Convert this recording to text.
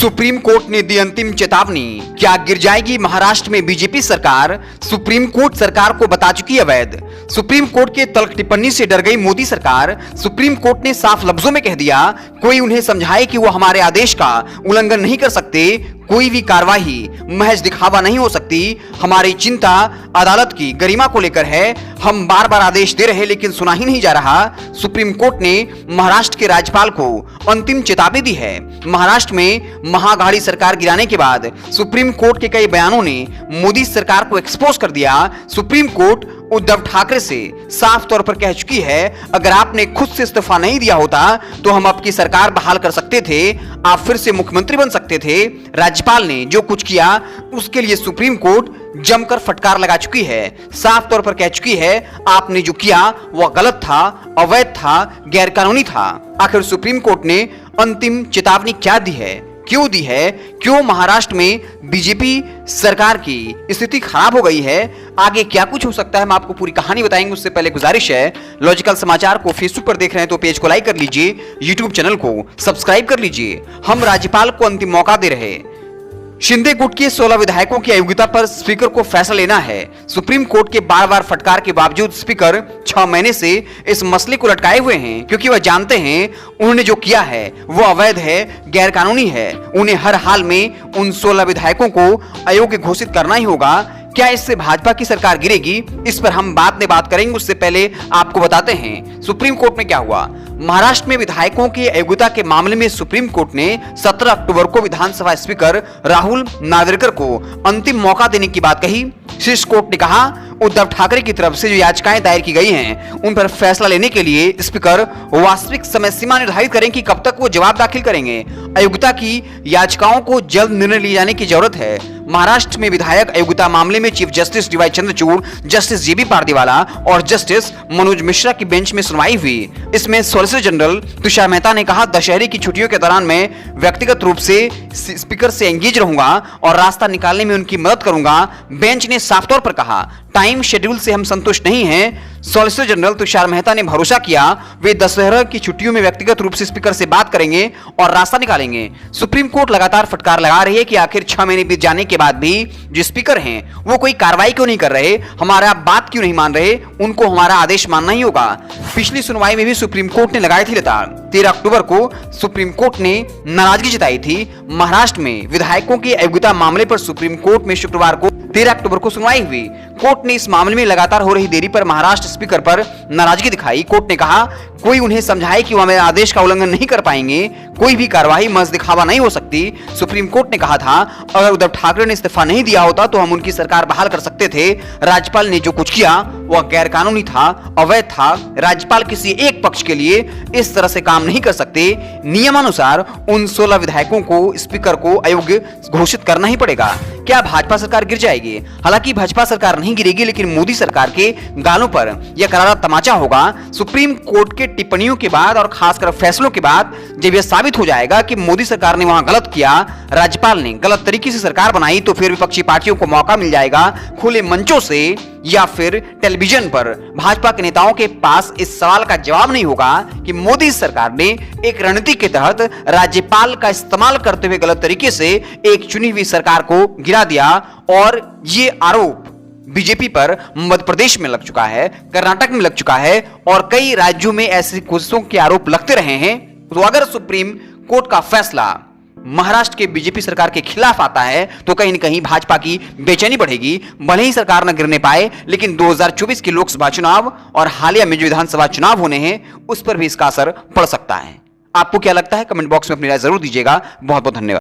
Supreme court ने दी अंतिम चेतावनी। क्या गिर जाएगी महाराष्ट्र में बीजेपी सरकार? सुप्रीम कोर्ट सरकार को बता चुकी अवैध। सुप्रीम कोर्ट के तल्ख टिप्पणी से डर गई मोदी सरकार। सुप्रीम कोर्ट ने साफ लफ्जों में कह दिया, कोई उन्हें समझाए कि वो हमारे आदेश का उल्लंघन नहीं कर सकते। कोई भी कार्रवाई महज दिखावा नहीं हो सकती। हमारी चिंता अदालत की गरिमा को लेकर है। हम बार बार आदेश दे रहे लेकिन सुना ही नहीं जा रहा। सुप्रीम कोर्ट ने महाराष्ट्र के राज्यपाल को अंतिम चेतावनी दी है। महाराष्ट्र में महाअघाड़ी सरकार गिराने के बाद सुप्रीम कोर्ट के कई बयानों ने मोदी सरकार को एक्सपोज कर दिया। सुप्रीम कोर्ट उद्धव ठाकरे से साफ तौर पर कह चुकी है, अगर आपने खुद से इस्तीफा नहीं दिया होता तो हम आपकी सरकार बहाल कर सकते थे, आप फिर से मुख्यमंत्री बन सकते थे। राज्यपाल ने जो कुछ किया उसके लिए सुप्रीम कोर्ट जमकर फटकार लगा चुकी है। साफ तौर पर कह चुकी है, आपने जो किया वह गलत था, अवैध था, गैरकानूनी था। आखिर सुप्रीम कोर्ट ने अंतिम चेतावनी क्या दी है, क्यों दी है? क्यों महाराष्ट्र में बीजेपी सरकार की स्थिति खराब हो गई है? आगे क्या कुछ हो सकता है, हम आपको पूरी कहानी बताएंगे। उससे पहले गुजारिश है, लॉजिकल समाचार को फेसबुक पर देख रहे हैं तो पेज को लाइक कर लीजिए, यूट्यूब चैनल को सब्सक्राइब कर लीजिए। हम राज्यपाल को अंतिम मौका दे रहे। शिंदे गुट के 16 विधायकों की अयोग्यता पर स्पीकर को फैसला लेना है। सुप्रीम कोर्ट के बार बार फटकार के बावजूद स्पीकर 6 महीने से इस मसले को लटकाए हुए हैं, क्योंकि वह जानते हैं उन्होंने जो किया है वो अवैध है, गैरकानूनी है। उन्हें हर हाल में उन 16 विधायकों को अयोग्य घोषित करना ही होगा। क्या इससे भाजपा की सरकार गिरेगी? इस पर हम बाद में बात करेंगे। उससे पहले आपको बताते हैं सुप्रीम कोर्ट में क्या हुआ। महाराष्ट्र में विधायकों की अयोग्यता के मामले में सुप्रीम कोर्ट ने 17 अक्टूबर को विधानसभा स्पीकर राहुल नार्वेकर को अंतिम मौका देने की बात कही। शीर्ष कोर्ट ने कहा, उद्धव ठाकरे की तरफ से जो याचिकाएं दायर की गई हैं उन पर फैसला लेने के लिए स्पीकर वास्तविक समय सीमा निर्धारित करें कि कब तक वो जवाब दाखिल करेंगे। अयोग्यता की याचिकाओं को जल्द निर्णय लिए जाने की जरूरत है। महाराष्ट्र में विधायक अयोग्यता मामले में chief justice DY Chandrachud, justice JB Pardiwala और जस्टिस मनोज मिश्रा की बेंच में सुनवाई हुई। इसमें सॉलिसिटर जनरल तुषार मेहता ने कहा, दशहरे की छुट्टियों के दौरान मैं व्यक्तिगत रूप से स्पीकर से एंगेज रहूंगा और रास्ता निकालने में उनकी मदद करूंगा। बेंच ने साफ तौर पर कहा, टाइम शेड्यूल से हम संतुष्ट नहीं हैं। सॉलिसिटर जनरल तुषार मेहता ने भरोसा किया वे दशहरा की छुट्टियों में व्यक्तिगत रूप से स्पीकर से बात करेंगे और रास्ता निकालेंगे। सुप्रीम कोर्ट लगातार फटकार लगा रही है कि आखिर 6 महीने बीत जाने के बाद भी जो स्पीकर हैं वो कोई कार्रवाई क्यों नहीं कर रहे, हमारा बात क्यों नहीं मान रहे, उनको हमारा आदेश मानना ही होगा। पिछली सुनवाई में भी सुप्रीम कोर्ट ने लगाई थी लताड़। 13 अक्टूबर को सुप्रीम कोर्ट ने नाराजगी जताई थी। महाराष्ट्र में विधायकों की अयोग्यता मामले पर सुप्रीम कोर्ट में शुक्रवार को 13 अक्टूबर को सुनवाई हुई। कोर्ट ने इस मामले में लगातार हो रही देरी पर महाराष्ट्र स्पीकर पर नाराजगी दिखाई। कोर्ट ने कहा, कोई उन्हें समझाए कि वह मेरे आदेश का उल्लंघन नहीं कर पाएंगे। कोई भी कार्रवाई महज दिखावा नहीं हो सकती। सुप्रीम कोर्ट ने कहा था, अगर उद्धव ठाकरे ने इस्तीफा नहीं दिया होता तो हम उनकी सरकार बहाल कर सकते थे। राज्यपाल ने जो कुछ किया वह गैरकानूनी था, अवैध था। राज्यपाल किसी एक पक्ष के लिए इस तरह से काम नहीं कर सकते। नियमानुसार उन 16 विधायकों को स्पीकर को अयोग्य घोषित करना ही पड़ेगा। क्या भाजपा सरकार गिर जाएगी? हालांकि भाजपा सरकार नहीं गिरेगी, लेकिन मोदी सरकार के गालों पर यह करारा तमाचा होगा। सुप्रीम कोर्ट के टिप्पणियों के बाद और खासकर फैसलों के बाद जब यह साबित हो जाएगा कि मोदी सरकार ने वहां गलत किया, राज्यपाल ने गलत तरीके से सरकार बनाई, तो फिर विपक्षी पार्टियों को मौका मिल जाएगा खुले मंचों से या फिर टेलीविजन पर। भाजपा के नेताओं के पास इस सवाल का जवाब नहीं होगा कि मोदी सरकार ने एक रणनीति के तहत राज्यपाल का इस्तेमाल करते हुए गलत तरीके से एक चुनी हुई सरकार को गिरा दिया। और ये आरोप बीजेपी पर मध्य प्रदेश में लग चुका है, कर्नाटक में लग चुका है और कई राज्यों में ऐसी कोशिशों के आरोप लगते रहे हैं। तो अगर सुप्रीम कोर्ट का फैसला महाराष्ट्र के बीजेपी सरकार के खिलाफ आता है तो कहीं न कहीं भाजपा की बेचैनी बढ़ेगी। भले ही सरकार न गिरने पाए, लेकिन 2024 के लोकसभा चुनाव और हालिया में जो विधानसभा चुनाव होने हैं उस पर भी इसका असर पड़ सकता है। आपको क्या लगता है? कमेंट बॉक्स में अपनी राय जरूर दीजिएगा। बहुत बहुत धन्यवाद।